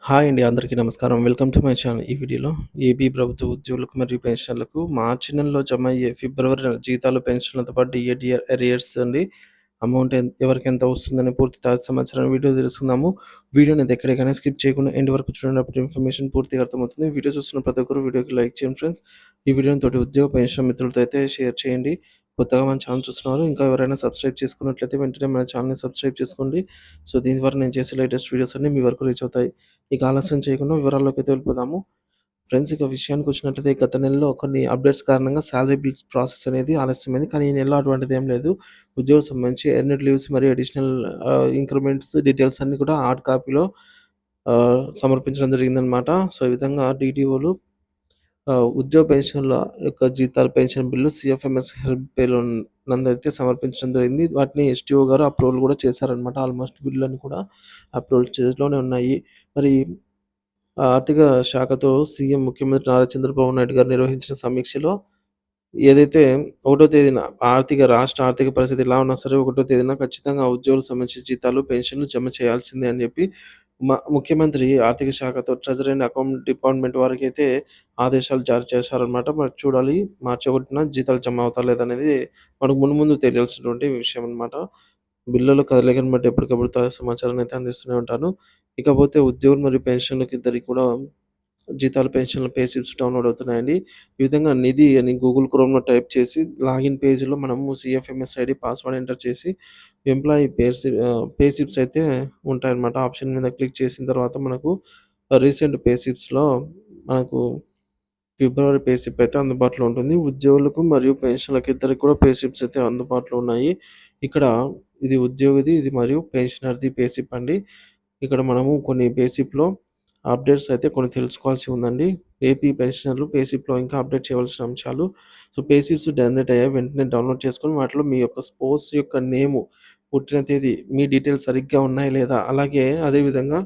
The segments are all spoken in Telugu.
హాయ్ అండి. అందరికీ నమస్కారం. Welcome to my channel. ఈ వీడియోలో ఏపీ ప్రభుత్వ ఉద్యోగులకు మరియు పెన్షనర్లకు మార్చి నెలలో జమ అయ్యే ఫిబ్రవరి నెల జీతాలు, పెన్షన్లతో పాటు డిఏ అరియర్స్ అండి. అమౌంట్ ఎవరికెంత వస్తుందని పూర్తి తాజా సమాచారం వీడియో తెలుసుకుందాము. వీడియోనైతే ఎక్కడికైనా స్కిప్ చేయకుండా ఎండ్ వరకు చూడండి. అప్పుడు ఇన్ఫర్మేషన్ పూర్తిగా అర్థమవుతుంది. వీడియో చూస్తున్న ప్రతి ఒక్కరు వీడియోకి లైక్ చేయండి ఫ్రెండ్స్. ఈ వీడియోని తోటి ఉద్యోగ, పెన్షన్ మిత్రులతో అయితే షేర్ చేయండి. కొత్తగా మన ఛానల్ చూస్తున్నారు. ఇంకా ఎవరైనా సబ్స్క్రైబ్ చేసుకున్నట్లయితే వెంటనే మన ఛానల్‌ని సబ్స్క్రైబ్ చేసుకోండి. సో, దీని ద్వారా నేను చేసే లేటెస్ట్ వీడియోస్ అన్నీ మీ వరకు రీచ్ అవుతాయి. ఇక ఆలస్యం చేయకుండా వివరాల్లోకి వెళ్ళిపోదాము. ఫ్రెండ్స్, ఇక విషయానికొచ్చినట్లయితే గత నెలలో కొన్ని అప్డేట్స్ కారణంగా సాలరీ బిల్స్ ప్రాసెస్ అనేది ఆలస్యమైంది. కానీ ఈ నెలలో అటువంటిదేం లేదు. ఉద్యోగం సంబంధించి ఎర్న్డ్ లీవ్స్ మరియు అడిషనల్ ఇంక్రిమెంట్స్ డీటెయిల్స్ అన్నీ కూడా హార్డ్ కాపీలో సమర్పించడం జరిగిందనమాట. సో, ఈ విధంగా డీడీఓలు ఉద్యోగ పెన్షన్‌ల యొక్క జీతాలు, పెన్షన్ బిల్లు, సీఎఫ్ఎంఎస్ హెల్ప్ పేలో నందైతే సమర్పించడం జరిగింది. వాటిని ఎస్‌టీఓ గారు అప్రూవల్ కూడా చేశారనమాట. ఆల్‌మోస్ట్ బిల్లులన్నీ కూడా అప్రూవల్ స్టేజ్‌లోనే ఉన్నాయి. మరి ఆర్థిక శాఖతో సీఎం ముఖ్యమంత్రి నారా చంద్రబాబు నాయుడు గారు నిర్వహించిన సమీక్షలో ఏదైతే ఒకటో తేదీన రాష్ట్ర ఆర్థిక పరిస్థితి ఎలా ఉన్నా సరే ఒకటో తేదీన ఖచ్చితంగా ఉద్యోగులకు సంబంధించిన జీతాలు, పెన్షన్‌లు జమ చేయాల్సిందే అని చెప్పి ముఖ్యమంత్రి ఆర్థిక శాఖతో ట్రెజరీ అండ్ అకౌంట్ డిపార్ట్‌మెంట్ వారికైతే ఆదేశాలు జారీ చేశారనమాట. మరి చూడాలి, మార్చి 1న జీతాలు జమ అవుతాయా లేదా అనేది మనకు ముందు ముందు తెలియాల్సినటువంటి విషయం అనమాట. బిల్లుల కదలికను బట్టి ఎప్పటికప్పుడు తాజా సమాచారాన్ని అయితే అందిస్తూనే ఉంటాను. ఇకపోతే ఉద్యోగులు మరియు పెన్షన్‌లకి ఇద్దరికి కూడా జీతాలు, పెన్షన్‌ల పే స్లిప్స్ డౌన్‌లోడ్ అవుతున్నాయండి. ఈ విధంగా నిధి అని గూగుల్ క్రోమ్‌లో టైప్ చేసి లాగిన్ పేజ్‌లో మనము సీఎఫ్ఎంఎస్ ఐడీ, పాస్వర్డ్ ఎంటర్ చేసి ఎంప్లాయీ పే స్లిప్స్ అయితే ఉంటాయన్నమాట. ఆప్షన్ మీద క్లిక్ చేసిన తర్వాత మనకు రీసెంట్ పే స్లిప్స్‌లో మనకు ఫిబ్రవరి పే స్లిప్ అయితే అందుబాటులో ఉంటుంది. ఉద్యోగులకు మరియు పెన్షన్‌లకి ఇద్దరికి కూడా పే స్లిప్స్ అయితే అందుబాటులో ఉన్నాయి. ఇక్కడ ఇది ఉద్యోగిది, ఇది మరియు పెన్షనర్‌ది పే స్లిప్ అండి. ఇక్కడ మనము కొన్ని పే స్లిప్‌లో అప్డేట్స్ అయితే కొన్ని తెలుసుకోవాల్సి ఉందండి. ఏపీ పెన్షనర్లు పే స్లిప్‌లో ఇంకా అప్డేట్ చేయవలసిన అంశాలు. సో, పే స్లిప్స్ జనరేట్ అయ్యాయి. వెంటనే డౌన్‌లోడ్ చేసుకొని వాటిలో మీ యొక్క స్పౌస్ యొక్క నేము, పుట్టిన తేదీ, మీ డీటెయిల్స్ సరిగ్గా ఉన్నాయా లేదా? అలాగే అదే విధంగా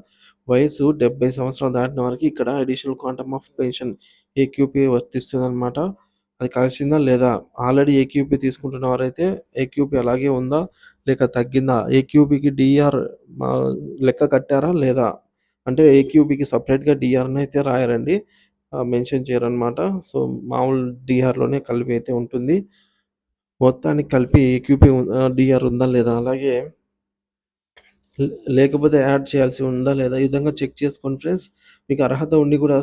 వయసు 70 సంవత్సరాలు దాటిన వారికి ఇక్కడ additional quantum of pension AQP వర్తిస్తుందనమాట. అది కలిసిందా లేదా? ఆల్రెడీ ఏక్యూపీ తీసుకుంటున్న వారైతే ఏక్యూపీ అలాగే ఉందా? లేక తగ్గిందా? ఏక్యూపీకి డీఆర్ లెక్క కట్టారా లేదా? అంటే ఏక్యూపీకి సెపరేట్‌గా డీఆర్‌నైతే రాయరండి. మెన్షన్ చేయరనమాట. సో, మామూలు డీఆర్‌లోనే కలిపి అయితే ఉంటుంది. మొత్తానికి కలిపి ఏక్యూపీ డీఆర్ ఉందా లేదా? అలాగే లే లేకపోతే యాడ్ చేయాల్సి ఉందా లేదా? ఈ విధంగా చెక్ చేసుకోండి ఫ్రెండ్స్. మీకు అర్హత ఉండి కూడా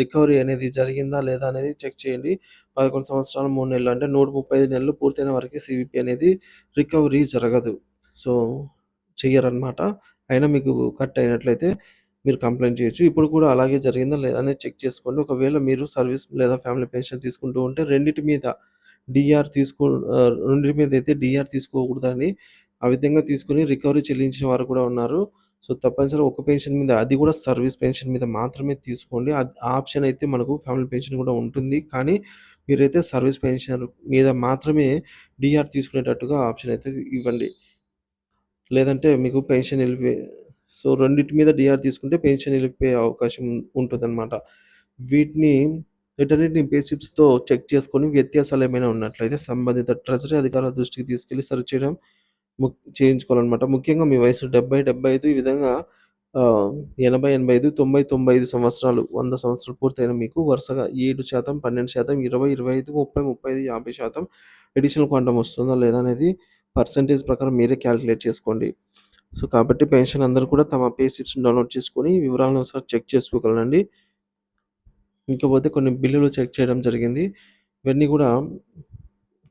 రికవరీ అనేది జరిగిందా లేదా అనేది చెక్ చేయండి. 11 సంవత్సరాలు 3 నెలలు అంటే 135 నెలలు పూర్తయిన వారికి సీవీపీ అనేది రికవరీ జరగదు. సో, చెయ్యరనమాట. అయినా మీకు కట్ అయినట్లయితే మీరు కంప్లెయింట్ చేయొచ్చు. ఇప్పుడు కూడా అలాగే జరిగిందా లేదా అనేది చెక్ చేసుకోండి. ఒకవేళ మీరు సర్వీస్ లేదా ఫ్యామిలీ పెన్షన్ తీసుకుంటూ ఉంటే రెండిటి మీద అయితే డీఆర్ తీసుకోకూడదని ఆ విధంగా తీసుకొని రికవరీ చెల్లించిన వారు కూడా ఉన్నారు. సో, తప్పనిసరిగా ఒక పెన్షన్ మీద, అది కూడా సర్వీస్ పెన్షన్ మీద మాత్రమే తీసుకోండి. ఆ ఆప్షన్ అయితే మనకు ఫ్యామిలీ పెన్షన్ కూడా ఉంటుంది. కానీ మీరైతే సర్వీస్ పెన్షన్ మీద మాత్రమే డీఆర్ తీసుకునేటట్టుగా ఆప్షన్ అయితే ఇవ్వండి. లేదంటే మీకు పెన్షన్ సో, రెండిటి మీద డీఆర్ తీసుకుంటే పెన్షన్ నిలిపిపోయే అవకాశం ఉంటుందన్నమాట. వీటిని వీటన్నిటిని పే స్లిప్స్‌తో చెక్ చేసుకొని వ్యత్యాసాలేమైనా ఉన్నట్లయితే సంబంధిత ట్రెజరీ అధికారుల దృష్టికి తీసుకెళ్ళి సరిచేయడం చేయించుకోవాలనమాట. ముఖ్యంగా మీ వయసు 70, 75 ఈ విధంగా 80, 85, 90, 95 సంవత్సరాలు, 100 సంవత్సరాలు పూర్తయిన మీకు వరుసగా 7%, 12%, 20, 25, 30, 35, 50% అడిషనల్ క్వాంటమ్ వస్తుందా లేదా అనేది పర్సెంటేజ్ ప్రకారం మీరే కాలిక్యులేట్ చేసుకోండి. సో, కాబట్టి పెన్షన్ అందరూ కూడా తమ పే స్లిప్స్‌ని డౌన్‌లోడ్ చేసుకొని వివరాలను ఒకసారి చెక్ చేసుకోగలరండి. ఇకపోతే కొన్ని బిల్లులు చెక్ చేయడం జరిగింది. ఇవన్నీ కూడా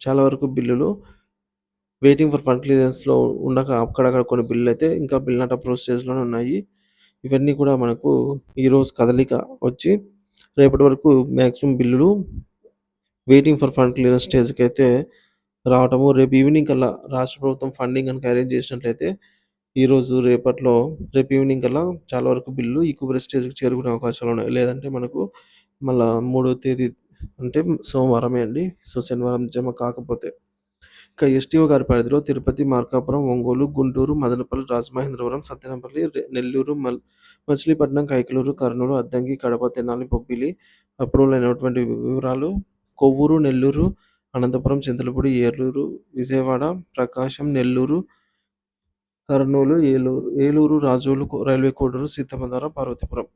చాలా వరకు బిల్లులు వెయిటింగ్ ఫర్ ఫండ్ క్లియరెన్స్‌లో ఉండగా అక్కడక్కడ కొన్ని బిల్లులైతే ఇంకా బిల్ నాట్ అప్రూవ్ స్టేజ్‌లోనే ఉన్నాయి. ఇవన్నీ కూడా మనకు ఈరోజు కదలిక వచ్చి రేపటి వరకు మాక్సిమం బిల్లులు వెయిటింగ్ ఫర్ ఫండ్ క్లియరెన్స్ స్టేజ్‌కైతే రావటము, రేపు ఈవినింగ్ కల్లా రాష్ట్ర ప్రభుత్వం ఫండింగ్ గనుక అరేంజ్ చేసినట్లయితే ఈరోజు, రేపు ఈవినింగ్ కల్లా చాలా వరకు బిల్లులు ఈక్వబుల్ స్టేజ్‌కి చేరుకునే అవకాశాలున్నాయి. లేదంటే మనకు మళ్ళా మూడో తేదీ అంటే సోమవారమే అండి. సో, శనివారం జమ కాకపోతే. ఇక ఎస్టీఓ గారి పరిధిలో తిరుపతి, మార్కాపురం, ఒంగోలు, గుంటూరు, మదనపల్లి, రాజమహేంద్రవరం, సత్తెనపల్లి, నెల్లూరు, మచిలీపట్నం, కైకలూరు, కర్నూలు, అద్దంకి, కడప, తెనాలి, బొబ్బిలి అప్రూవల్ అయినటువంటి వివరాలు. కొవ్వూరు, నెల్లూరు, అనంతపురం, చింతలపూడి, ఏలూరు, విజయవాడ, ప్రకాశం, నెల్లూరు, కర్నూలు, ఏలూరు, రాజోలు రైల్వే కోడూరు, సీతమ్మధార, పార్వతీపురం.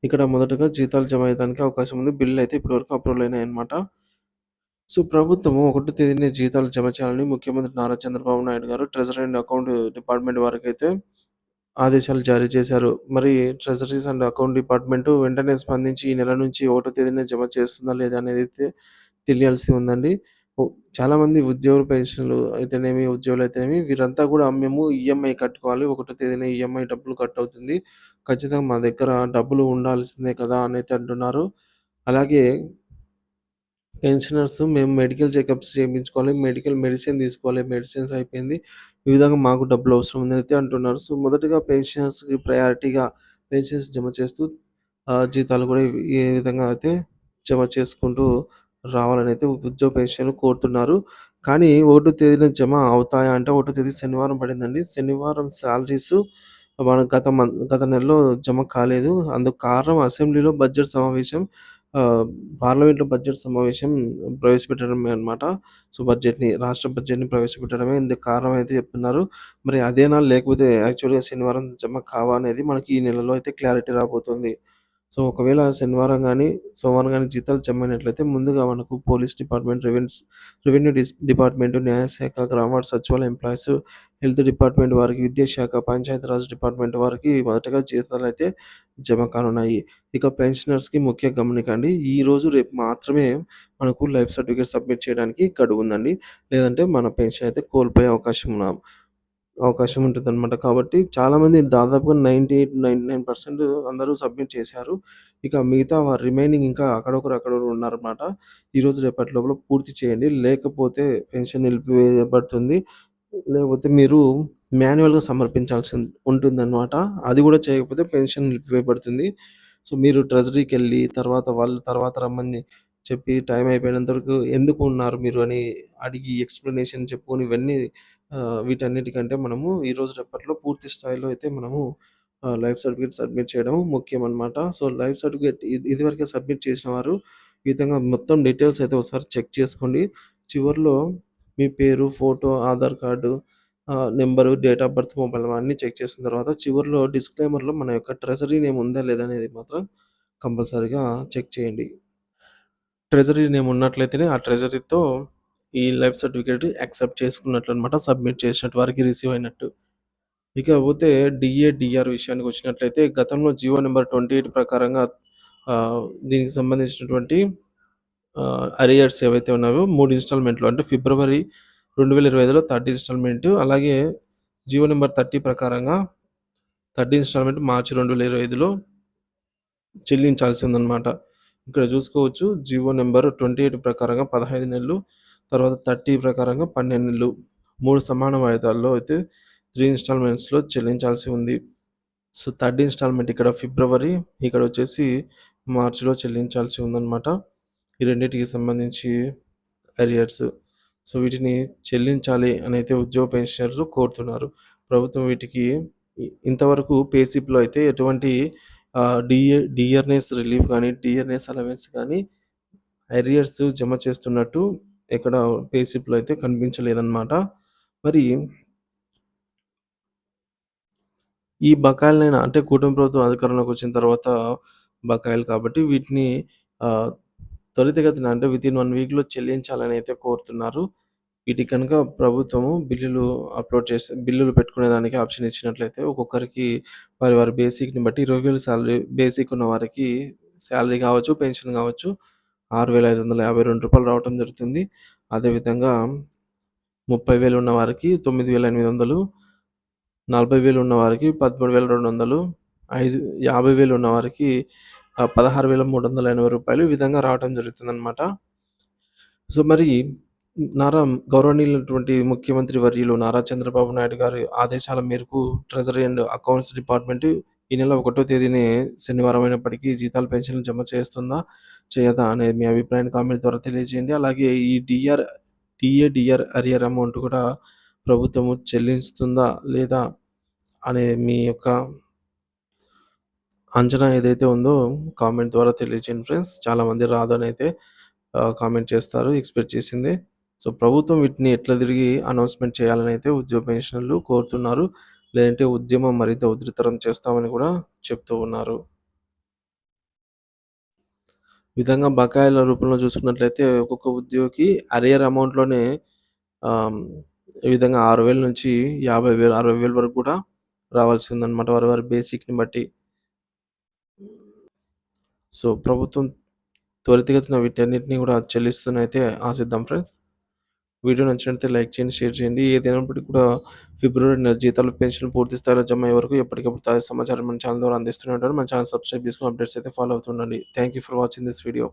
ఇక్కడ మొదటగా జీతాలు జమ అయ్యేదానికి అవకాశం ఉంది. బిల్లులైతే ఇప్పటివరకు అప్రూవల్ అయినాయన్నమాట. సో, ప్రభుత్వము 1 తేదీనే జీతాలు జమ చేయాలని ముఖ్యమంత్రి నారా చంద్రబాబు నాయుడు గారు ట్రెజరీ అండ్ అకౌంట్ డిపార్ట్‌మెంట్ వారికైతే ఆదేశాలు జారీ చేశారు. మరి ట్రెజరీస్ అండ్ అకౌంట్ డిపార్ట్‌మెంటు వెంటనే స్పందించి ఈ నెల నుంచి 1 తేదీనే జమ చేస్తుందా లేదా అనేదైతే తెలియాల్సి ఉందండి. చాలామంది ఉద్యోగుల పెన్షన్‌లు అయితేనేమి, ఉద్యోగులైతేనేమి వీరంతా కూడా మేము ఈఎంఐ కట్టుకోవాలి. 1 తేదీన ఈఎంఐ డబ్బులు కట్ అవుతుంది. ఖచ్చితంగా మా దగ్గర డబ్బులు ఉండాల్సిందే కదా! అనైతే అంటున్నారు. అలాగే పెన్షనర్స్ మేము మెడికల్ చెకప్స్ చేయించుకోవాలి. మెడిసిన్ తీసుకోవాలి. మెడిసిన్స్ అయిపోయింది. ఈ విధంగా మాకు డబ్బులు అవసరం ఉందనైతే అంటున్నారు. సో, మొదటగా పెన్షనర్స్‌కి ప్రయారిటీగా పెన్షన్స్ జమ చేస్తూ జీతాలు కూడా ఏ విధంగా అయితే జమ చేసుకుంటూ రావాలనైతే ఉద్యోగ పెన్షన్‌లు కోరుతున్నారు. కానీ 1 తేదీన జమ అవుతాయా అంటే 1 తేదీ శనివారం పడిందండి. శనివారం సాలరీసు మన గత నెలలో జమ కాలేదు. అందుకు కారణం అసెంబ్లీలో బడ్జెట్ సమావేశం ఆహ్, పార్లమెంట్‌లో బడ్జెట్ సమావేశం ప్రవేశపెట్టడమే అన్నమాట. సో, రాష్ట్ర బడ్జెట్‌ని ప్రవేశపెట్టడమే ఇందుకు కారణం అయితే చెప్తున్నారు. మరి అదేనా? లేకపోతే యాక్చువల్‌గా శనివారం జమ కావా? అనేది మనకి ఈ నెలలో అయితే క్లారిటీ రాబోతుంది. సో, ఒకవేళ శనివారం గానీ, సోమవారం గానీ జీతాలు జమైనట్లయితే ముందుగా మనకు పోలీస్ డిపార్ట్‌మెంట్, రెవెన్యూ డిపార్ట్‌మెంట్, న్యాయశాఖ, గ్రామ సచివాలయ ఎంప్లాయీస్, హెల్త్ డిపార్ట్‌మెంట్ వారికి, విద్యాశాఖ, పంచాయతీరాజ్ డిపార్ట్‌మెంట్ వారికి మొదటగా జీతాలైతే జమ కానున్నాయి. ఇక పెన్షనర్స్‌కి ముఖ్య గమనిక అండి. ఈరోజు, రేపు మాత్రమే మనకు లైఫ్ సర్టిఫికేట్ సబ్మిట్ చేయడానికి గడువుందండి. లేదంటే మన పెన్షన్ అయితే కోల్పోయే అవకాశం ఉంటుందనమాట. కాబట్టి చాలామంది దాదాపుగా 98, 99% అందరూ సబ్మిట్ చేశారు. ఇక మిగతా రిమైనింగ్ ఇంకా అక్కడొకరు ఉన్నారనమాట. ఈరోజు రేపటి లోపల పూర్తి చేయండి. లేకపోతే పెన్షన్ నిలిపివేయబడుతుంది. లేకపోతే మీరు మాన్యువల్‌గా సమర్పించాల్సి ఉంటుందనమాట. అది కూడా చేయకపోతే పెన్షన్ నిలిపివేయబడుతుంది. సో, మీరు ట్రెజరీకెళ్ళి వాళ్ళు తర్వాత రమ్మని చెప్పి టైం అయిపోయినంత వరకు ఎందుకు ఉన్నారు మీరు అని అడిగి ఎక్స్‌ప్లనేషన్ చెప్పుకొని ఇవన్నీ వీటన్నిటికంటే మనము ఈరోజు రేపట్లో పూర్తి స్థాయిలో అయితే మనము లైఫ్ సర్టిఫికేట్ సబ్మిట్ చేయడం ముఖ్యమనమాట. సో, లైఫ్ సర్టిఫికేట్ ఇదివరకే సబ్మిట్ చేసిన వారు ఈ విధంగా మొత్తం డీటెయిల్స్ అయితే ఒకసారి చెక్ చేసుకోండి. చివర్లో మీ పేరు, photo, Aadhaar card, number, date of birth, mobile number అన్నీ చెక్ చేసిన తర్వాత చివర్లో డిస్క్లైమర్‌లో మన యొక్క ట్రెజరీ నేమ్ ఉందా లేదా అనేది మాత్రం కంపల్సరీగా చెక్ చేయండి. ట్రెజరీ నేమ్ ఉన్నట్లయితేనే ఆ ట్రెజరీతో ఈ లైఫ్ సర్టిఫికేట్ యాక్సెప్ట్ చేసుకున్నట్లనమాట. సబ్మిట్ చేసినట్టు వారికి రిసీవ్ అయినట్టు. ఇకపోతే డిఆర్ విషయానికొచ్చినట్లయితే గతంలో జియో నంబర్ 28 ప్రకారంగా ఆహ్, దీనికి సంబంధించినటువంటి అరియర్స్ ఏవైతే ఉన్నాయో 3 ఇన్‌స్టాల్‌మెంట్‌లో అంటే ఫిబ్రవరి 2025లో థర్డ్ ఇన్‌స్టాల్‌మెంట్ అలాగే జియో నంబర్ 30 ప్రకారంగా థర్డ్ ఇన్‌స్టాల్‌మెంట్ మార్చి 2025లో చెల్లించాల్సి ఉందన్నమాట. ఇక్కడ చూసుకోవచ్చు జియో నంబర్ 28 ప్రకారంగా 15 నెలలు, తర్వాత 30 ప్రకారంగా 12 నెలలు. 3 సమాన వాయిదాల్లో అయితే 3 ఇన్‌స్టాల్‌మెంట్స్‌లో చెల్లించాల్సి ఉంది. సో, థర్డ్ ఇన్‌స్టాల్‌మెంట్ ఇక్కడ ఫిబ్రవరి, ఇక్కడొచ్చేసి మార్చ్‌లో చెల్లించాల్సి ఉందన్నమాట. ఈ రెండిటికి సంబంధించి అరియర్స్. సో, వీటిని చెల్లించాలి అనైతే ఉద్యోగ పెన్షనర్లు కోరుతున్నారు. ప్రభుత్వం వీటికి ఇంతవరకు పే స్లిప్‌లో అయితే ఎటువంటి డియర్‌నెస్ రిలీఫ్ గానీ, డియర్‌నెస్ అలవెన్స్ గానీ, అరియర్స్ జమ చేస్తున్నట్టు ఎక్కడ పే స్లిప్‌లో అయితే కనిపించలేదన్నమాట. మరి ఈ బకాయిలనైనా అంటే కూటమి ప్రభుత్వం అధికారంలోకొచ్చిన తర్వాత బకాయిలు కాబట్టి వీటిని ఆహ్, త్వరితగతిన అంటే వితిన్ 1 వీక్‌లో చెల్లించాలని అయితే కోరుతున్నారు. వీటికి కనుక ప్రభుత్వము బిల్లులు పెట్టుకునేదానికి ఆప్షన్ ఇచ్చినట్లయితే ఒక్కొక్కరికి వారి బేసిక్‌ని బట్టి 20,000 సాలరీ బేసిక్ ఉన్న వారికి సాలరీ కావచ్చు, పెన్షన్ కావచ్చు రూ. 6,552 రావటం జరుగుతుంది. అదేవిధంగా 30,000 ఉన్న వారికి 9,800, 40,000 ఉన్న వారికి 13,200, 50,000 ఉన్న వారికి రూ. 16,380 ఈ విధంగా రావటం జరుగుతుందనమాట. సో, మరి గౌరవనీయులైనటువంటి ముఖ్యమంత్రి వర్యులు నారా చంద్రబాబు నాయుడు గారి ఆదేశాల మేరకు ట్రెజరీ అండ్ అకౌంట్స్ డిపార్ట్‌మెంట్ ఈ నెల 1 తేదీనే శనివారం అయినప్పటికీ జీతాలు, పెన్షన్‌లు జమ చేస్తుందా? చేయదా? అనేది మీ అభిప్రాయాన్ని కామెంట్ ద్వారా తెలియజేయండి. అలాగే ఈ డిఆర్ అరియర్ అమౌంట్ కూడా ప్రభుత్వము చెల్లిస్తుందా? లేదా? అనే మీ యొక్క అంచనా ఏదైతే ఉందో కామెంట్ ద్వారా తెలియజేయండి ఫ్రెండ్స్. చాలామంది రాదనైతే కామెంట్ చేస్తారు ఎక్స్‌పెక్ట్ చేసిందే. సో, ప్రభుత్వం వీటిని ఎట్లా తిరిగి అనౌన్స్‌మెంట్ చేయాలనైతే ఉద్యోగ పెన్షనర్లు కోరుతున్నారు. లేదంటే ఉద్యమం మరింత ఉధృతరం చేస్తామని కూడా చెప్తూ ఉన్నారు. ఈ విధంగా బకాయిల రూపంలో చూసుకున్నట్లయితే ఒక్కొక్క ఉద్యోగికి అరియర్ అమౌంట్‌లోనే ఆహ్, ఈ విధంగా 6,000 నుంచి 50,000, 60,000 వరకు కూడా రావాల్సిందనమాట. వారి వారి బేసిక్‌ని బట్టి. సో, ప్రభుత్వం త్వరితగతిన వీటన్నిటిని కూడా చెల్లిస్తుందనైతే ఆశిద్దాం ఫ్రెండ్స్. వీడియో నచ్చినట్లయితే లైక్ చేయండి, షేర్ చేయండి. ఏదైనప్పటికి కూడా ఫిబ్రవరి నెల జీతాలు, పెన్షన్‌లు పూర్తి స్థాయిలో జమ అయ్యే వరకు ఎప్పటికప్పుడు తాజా సమాచారం మన ఛానల్ ద్వారా అందిస్తూనే ఉంటాను. మన ఛానల్ సబ్స్క్రైబ్ చేసుకొని అప్డేట్స్ అయితే ఫాలో అవుతుండండి. Thank you for watching this video.